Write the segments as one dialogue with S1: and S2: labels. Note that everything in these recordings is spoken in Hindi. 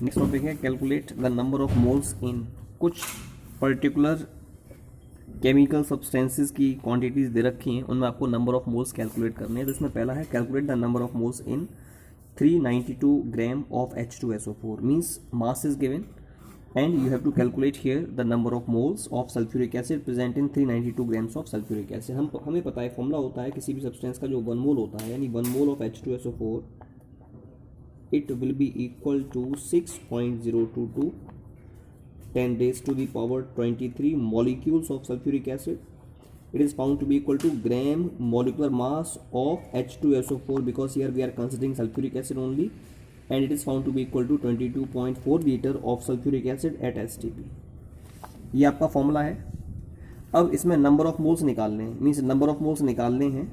S1: नेक्स्ट टॉपिक है calculate the number of moles इन। कुछ पर्टिकुलर केमिकल सब्सटेंसेस की क्वांटिटीज दे रखी हैं, उनमें आपको नंबर ऑफ मोल्स कैलकुलेट करने हैं। तो इसमें पहला है calculate the number of moles in 392 gram of H2SO4 means mass is given and you have to calculate here the number of moles of sulfuric acid present in 392 grams of sulfuric acid। हमें पता है फॉर्मूला होता है किसी भी सब्सटेंस का जो 1 मोल होता है, यानी 1 mole of H2SO4 it will be equal to 6.022 10 raised to the power 23 molecules of sulfuric acid. It is found to be equal to gram molecular mass of H2SO4 because here we are considering sulfuric acid only, and it is found to be equal to 22.4 liter of sulfuric acid at STP। ये आपका फॉर्मूला है। अब इसमें नंबर ऑफ मोल्स निकालने हैं, मीन्स नंबर ऑफ मोल्स निकालने हैं।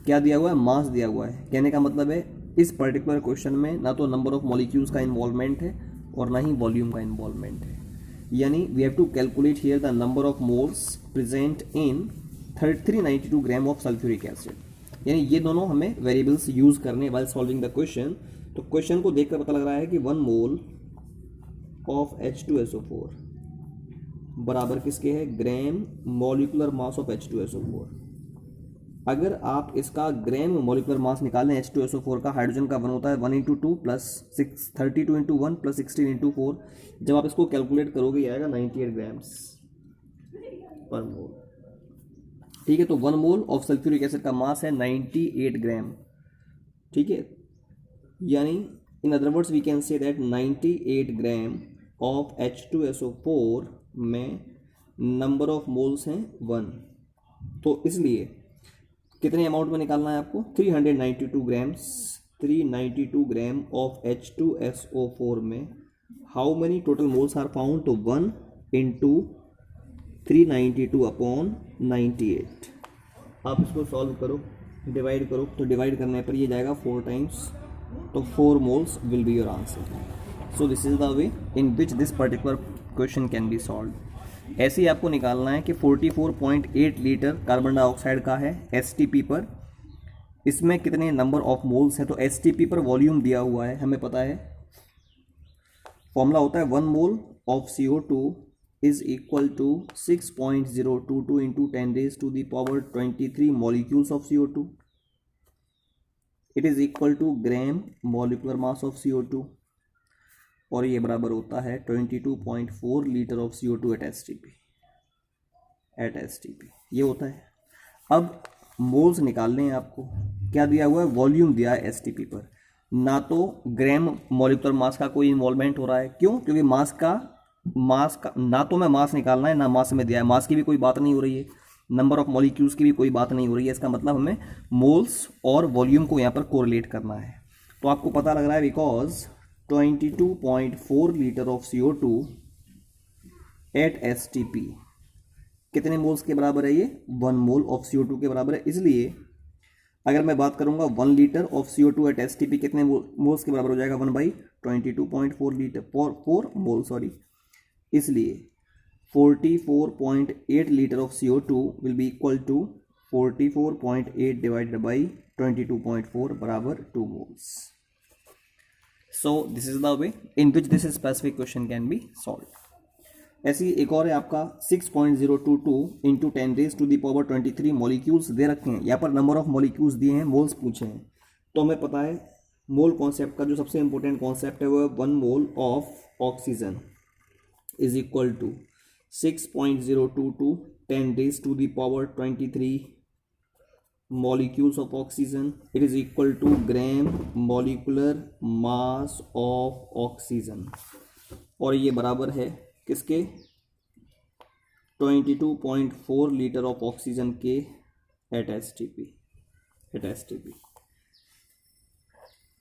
S1: क्या दिया हुआ है? मास दिया हुआ है। कहने का मतलब है इस पर्टिकुलर क्वेश्चन में ना तो नंबर ऑफ मॉलिक्यूल्स का इन्वॉल्वमेंट है और ना ही वॉल्यूम का इन्वॉल्वमेंट है, यानी we have to calculate here the number of moles present in 392 gram of sulphuric acid. यानी ये दोनों हमें वेरिएबल्स यूज करने वाइल सॉल्विंग द क्वेश्चन। तो क्वेश्चन को देखकर पता लग रहा है कि 1 मोल ऑफ H2SO4 बराबर किसके है? ग्राम मॉलिक्यूलर मास ऑफ H2SO4। अगर आप इसका ग्राम मॉलिक्यूलर मास निकालें H2SO4 का, हाइड्रोजन का 1 होता है 1 × 2 प्लस 32 × 1 प्लस 16 × 4। जब आप इसको कैलकुलेट करोगे आएगा 98 ग्राम्स पर मोल। ठीक है, तो 1 मोल ऑफ सल्फ्यूरिक एसिड का मास है 98 ग्राम। ठीक है, यानी in other words we can say that 98 gram of H2SO4 में नंबर ऑफ मोल्स हैं 1। तो इसलिए कितने अमाउंट में निकालना है आपको? 392 ग्राम्स। 392 ग्राम ऑफ H2SO4 में how many total moles are found? तो 1 × 392 अपॉन 98। आप इसको सॉल्व करो, डिवाइड करो, तो डिवाइड करने पर ये जाएगा 4 टाइम्स, तो 4 moles will be your answer। So this is the way in which this particular question can be solved। ऐसे ही आपको निकालना है कि 44.8 लीटर कार्बन डाइऑक्साइड का है STP पर, इसमें कितने नंबर ऑफ मोल्स हैं? तो STP पर वॉल्यूम दिया हुआ है, हमें पता है फॉर्मूला होता है 1 mole of CO2 is equal to 6.022 into 10 raised to the power 23 molecules of CO2। It is equal to gram molecular mass of CO2 और ये बराबर होता है 22.4 litre of CO2 at STP। ये होता है। अब मोल्स निकालने हैं आपको। क्या दिया हुआ है? वॉल्यूम दिया है STP पर, ना तो ग्राम मॉलिकुलर मास का कोई इन्वॉल्वमेंट हो रहा है। क्यों? क्योंकि मास का ना तो मैं मास निकालना है ना मास में दिया है, मास की भी कोई बात नहीं हो रही है, नंबर ऑफ मॉलिक्यूल्स की भी कोई बात नहीं हो रही है। इसका मतलब हमें मोल्स और वॉल्यूम को यहाँ पर कोरिलेट करना है। तो आपको पता लग रहा है because 22.4 litre of CO2 at STP कितने मोल्स के बराबर है? ये 1 मोल ऑफ CO2 के बराबर है। इसलिए अगर मैं बात करूंगा 1 litre of CO2 at STP कितने मोल्स के बराबर हो जाएगा? 1/22.4 लीटर 4 मोल सॉरी। इसलिए 44.8 liter of CO2 will be equal to 44.8 divided by 22.4 बराबर 2 moles। So this is the way in which this specific question can be solved। ऐसी एक और है आपका 6.022 into 10 raised to the power 23 molecules दे रखे हैं। यहाँ पर नंबर ऑफ मॉलिक्यूल्स दिए हैं, मोल्स पूछे हैं। तो हमें पता है मोल कॉन्सेप्ट का जो सबसे इंपॉर्टेंट कॉन्सेप्ट है वो 1 mole of oxygen is equal to 6.022 10 raised to the power 23 molecules of oxygen। it is equal to gram molecular mass of oxygen और ये बराबर है किसके? 22.4 लीटर ऑफ ऑक्सीजन के at STP।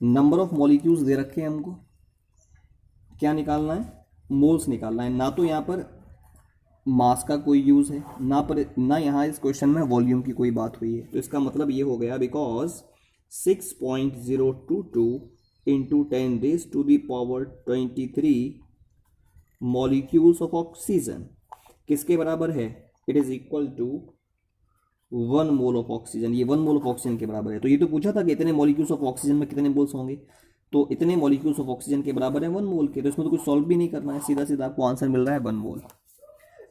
S1: Number of molecules दे रखे हैं हमको, क्या निकालना है? मोल्स निकालना है। ना तो यहाँ पर मास का कोई यूज़ है, ना यहाँ इस क्वेश्चन में वॉल्यूम की कोई बात हुई है। तो इसका मतलब ये हो गया because 6.022 into 10 raised to the power 23 molecules of oxygen किसके बराबर है? It is equal to 1 mole of oxygen. ये 1 मोल ऑफ ऑक्सीजन के बराबर है। तो ये तो पूछा था कि इतने मॉलिक्यूल्स ऑफ ऑक्सीजन में कितने मोल्स होंगे, तो इतने मॉलिक्यूल्स ऑफ ऑक्सीजन के बराबर है 1 मोल के, तो इसमें तो कुछ सॉल्व भी नहीं करना है, सीधा सीधा आपको आंसर मिल रहा है 1 मोल।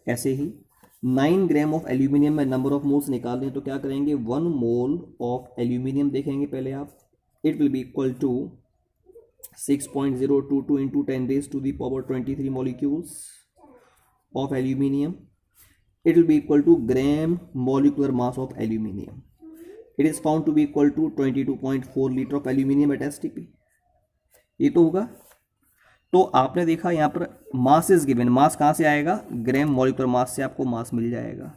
S1: ऐसे ही 9 ग्राम ऑफ एल्यूमिनियम में नंबर ऑफ मोल्स निकाल दें तो क्या करेंगे, 1 मोल ऑफ एल्यूमिनियम देखेंगे पहले आप, it will be equal to 6.022 into 10 raised to the power 23 molecules of aluminium. It will be equal to gram molecular mass of aluminium. It is found to be equal to 22.4 liter of aluminium at STP. ये तो होगा। तो आपने देखा यहाँ पर मास इज गिवन, मास कहाँ से आएगा, ग्राम मॉलिक्यूलर मास से आपको मास मिल जाएगा।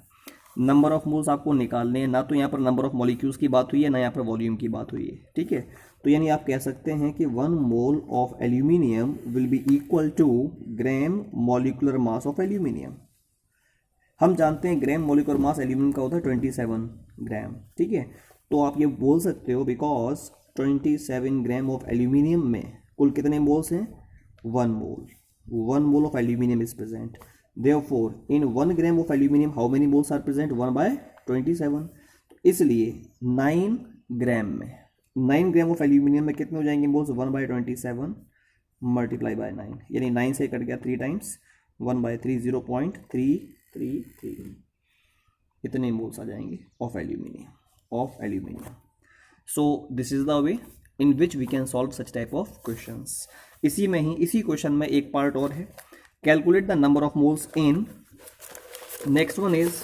S1: नंबर ऑफ मोल्स आपको निकालने हैं, ना तो यहाँ पर नंबर ऑफ मॉलिक्यूल्स की बात हुई है, ना यहाँ पर वॉल्यूम की बात हुई है, ठीक है। तो यानी आप कह सकते हैं कि 1 mole of aluminium will be equal to gram molecular mass of aluminium. हम जानते हैं ग्राम मॉलिक्यूलर मास एल्यूमिनियम का होता है 27 ग्राम, ठीक है। तो आप ये बोल सकते हो बिकॉज 27 ग्राम ऑफ एल्यूमिनियम में कुल कितने मोल्स हैं, 1 मोल। 1 mole of aluminium is present, therefore in 1 gram of aluminum how many moles are present, 1/27। इसलिए 9 ग्राम में 9 ग्राम ऑफ एल्यूमिनियम में कितने हो जाएंगे मोल्स, 1/27 मल्टीप्लाई बाय 9, यानी 9 से कट गया 3 टाइम्स, 1/3 0.333 इतने मोल्स आ जाएंगे of aluminium. So this is the way in which we can solve such type of questions. इसी में ही इसी क्वेश्चन में एक पार्ट और है, calculate the number of moles in, next one is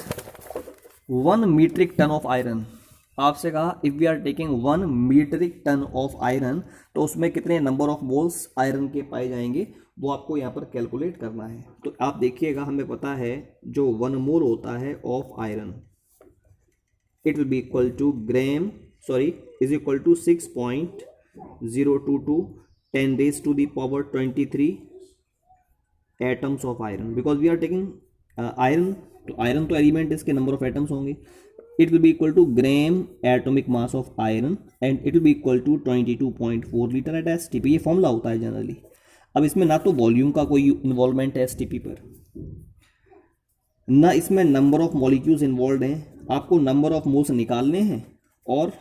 S1: 1 metric ton of iron। आपसे कहा if we are taking 1 metric ton of iron तो उसमें कितने नंबर ऑफ मोल्स आयरन के पाए जाएंगे, वो आपको यहाँ पर कैलकुलेट करना है। तो आप देखिएगा हमें पता है जो 1 मोल होता है of iron, it will be equal to is equal to 6.022 10 raised to the power 23 atoms of iron, because we are taking iron, तो आयरन तो एलिमेंट, इसके नंबर ऑफ एटम्स होंगे। It will be equal to gram atomic mass of iron and it will be equal to 22.4 litre at STP. ये फॉर्मूला होता है जनरली। अब इसमें ना तो वॉल्यूम का कोई इन्वॉल्वमेंट है एसटीपी पर, ना इसमें नंबर ऑफ मॉलिक्यूल्स इन्वॉल्व हैं। आपको नंबर ऑफ मोल्स निकालने हैं और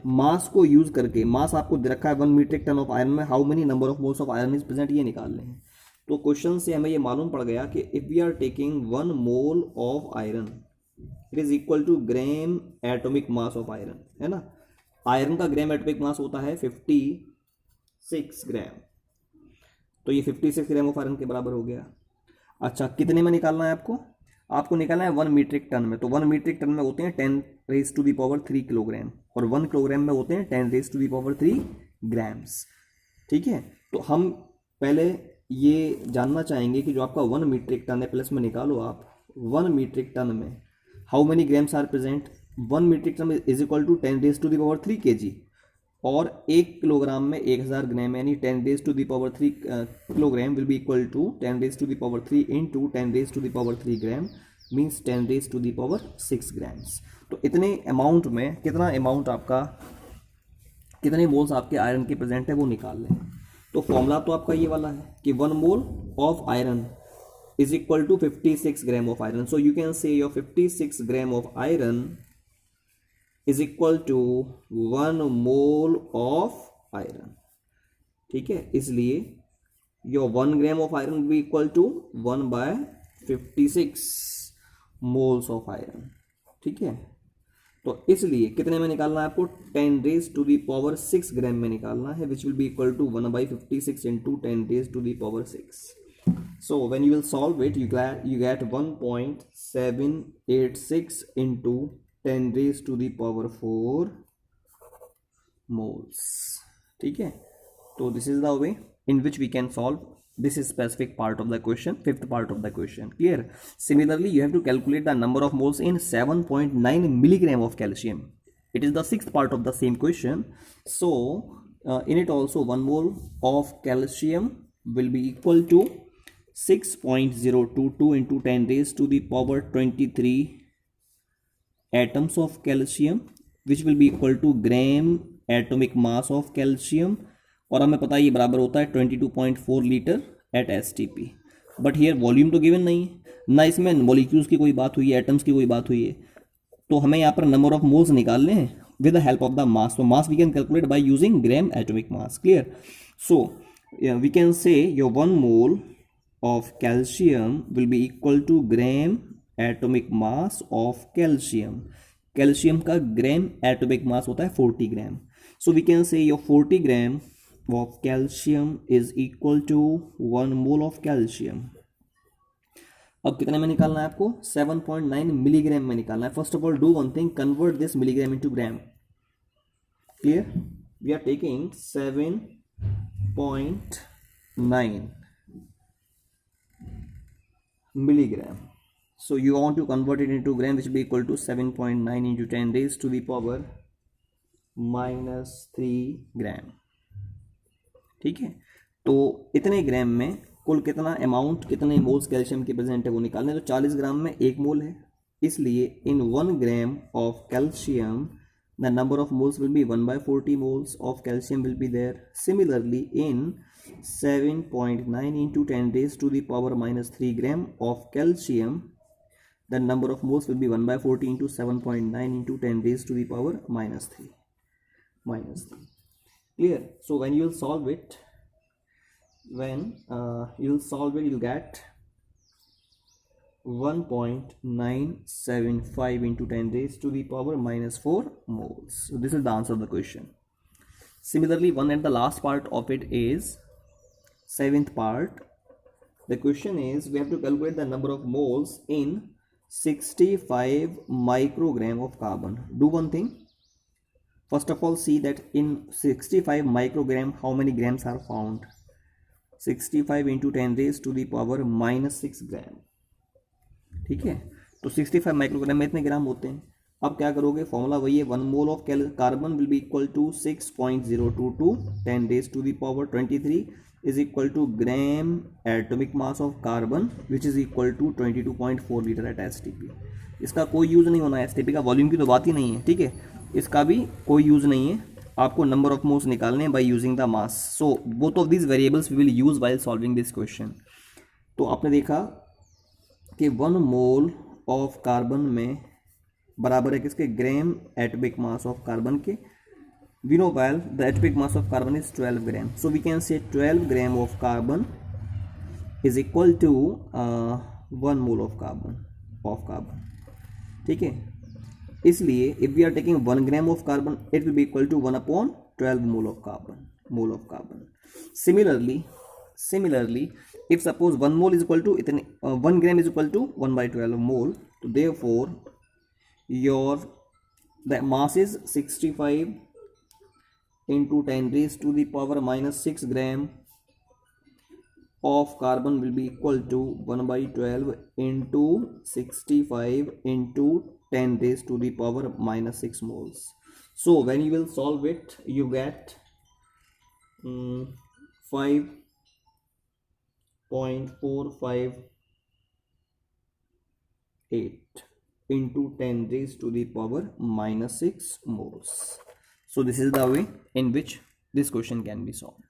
S1: मास को यूज करके, मास आपको दे रखा है 1 मीट्रिक टन ऑफ आयरन में, how many number of moles of iron is present, ये निकालने हैं। तो क्वेश्चन से हमें ये मालूम पड़ गया कि if we are taking 1 mole of iron it is equal to gram atomic mass of iron, है ना। आयरन का ग्राम एटॉमिक मास होता है 56 ग्राम, तो ये 56 ग्राम ऑफ आयरन के बराबर हो गया। अच्छा, कितने में निकालना है आपको निकालना है 1 मीट्रिक टन में। तो 1 मीट्रिक टन में होते हैं 10 raise to the power 3 kilogram और 1 किलोग्राम में होते हैं 10 raise to the power 3 grams, ठीक है। तो हम पहले ये जानना चाहेंगे कि जो आपका 1 मीट्रिक टन है, प्लस में निकालो आप 1 मीट्रिक टन में how many grams are present. 1 metric ton is equal to 10 raise to the power 3 kg और 1 किलोग्राम में 1000 ग्राम, यानी 10 raise to the power 3 kilogram will be equal to 10 raise to the power 3 into 10 raise to the power 3 gram means 10 raise to the power 6 grams. तो इतने अमाउंट में कितना अमाउंट आपका, कितने मोल्स आपके आयरन के प्रेजेंट है वो निकाल लें। तो फॉर्मूला तो आपका ये वाला है कि 1 mole of iron is equal to 56 gram of iron. So you can say your 56 gram of iron is equal to 1 mole of iron, ठीक है। इसलिए your 1 gram of iron will be equal to 1/56 moles of iron, ठीक है। तो इसलिए कितने में निकालना है आपको, 10 raise to the power 6 gram में निकालना है, which will be equal to 1/56 into 10 raise to the power 6। So when you will solve it you get 1.786 into 10 raise to the power 4 moles, ठीक है। तो this is the way in which we can solve this specific part of the question, fifth part of the question. Clear? Similarly, you have to calculate the number of moles in 7.9 milligram of calcium. It is the sixth part of the same question. So in it also 1 mole of calcium will be equal to 6.022 into 10 raised to the power 23 atoms of calcium, which will be equal to gram atomic mass of calcium. और हमें पता है ये बराबर होता है 22.4 litre eight STP। But here volume तो गिवन नहीं है, ना इसमें मॉलिक्यूल्स की कोई बात हुई है, एटम्स की कोई बात हुई है। तो हमें यहाँ पर नंबर ऑफ मोल्स निकालने हैं with the help of the mass. So mass we can calculate by using gram atomic mass. Clear? So we can say your 1 mole of calcium will be equal to gram atomic mass of calcium. Calcium का gram atomic mass होता है 40 gram. So we can say your 40 gram of calcium is equal to 1 mole of calcium. अब कितने में निकालना है आपको? 7.9 मिलीग्राम में निकालना है. First of all do one thing, convert this milligram into gram. Clear? We are taking 7.9 milligram. So you want to convert it into gram, which will be equal to 7.9 into 10 raised to the power -3 gram. ठीक है, तो इतने ग्राम में कुल कितना अमाउंट, कितने मोल्स कैल्शियम के प्रेजेंट है वो निकालने. तो 40 ग्राम में 1 मोल है, इसलिए इन 1 gram of calcium the number of moles will be 1/40 moles of calcium will be there. Similarly, in 7.9 into 10 raised to the power -3 gram of calcium, the number of moles will be 1/40 into 7.9 into 10 raised to the power -3. Clear? So when you'll solve it, you'll get 1.975 into 10 raised to the power -4 moles. So this is the answer of the question. Similarly, one at the last part of it is 7th part. The question is, we have to calculate the number of moles in 65 microgram of carbon. Do one thing. First of all, see that in 65 microgram, how many grams are found? 65 into 10 raised to the power -6 gram. ठीक है, तो 65 माइक्रोग्राम में इतने ग्राम होते हैं. अब क्या करोगे, फॉर्मूला वही है, 1 mole of carbon will be equal to 6.022 10 raise to the power 23 is equal to gram atomic mass of carbon which is equal to 22.4 litre at STP. इसका कोई यूज़ नहीं होना है, एसटीपी का वॉल्यूम की तो बात ही नहीं है. ठीक है, इसका भी कोई यूज़ नहीं है. आपको नंबर ऑफ मोल्स निकालने हैं by using the mass. So both of these variables we will use while solving this question. तो आपने देखा कि 1 मोल ऑफ कार्बन में बराबर है किसके? Gram atomic mass of carbon के. We know well the atomic mass of carbon is 12 gram. So we can say 12 gram of carbon is equal to 1 mole of carbon. ठीक है, इसलिए if we are taking 1 gram of carbon, it will be equal to 1/12 mole of carbon. Similarly, if suppose 1 mole is equal to 1 gram is equal to 1/12 mole, so therefore the mass is 65 into 10 raised to the power -6 gram of carbon will be equal to 1/12 into 65 into 10 raised to the power -6 moles. So when you will solve it, you get 5.458 into 10 raised to the power -6 moles. So this is the way in which this question can be solved.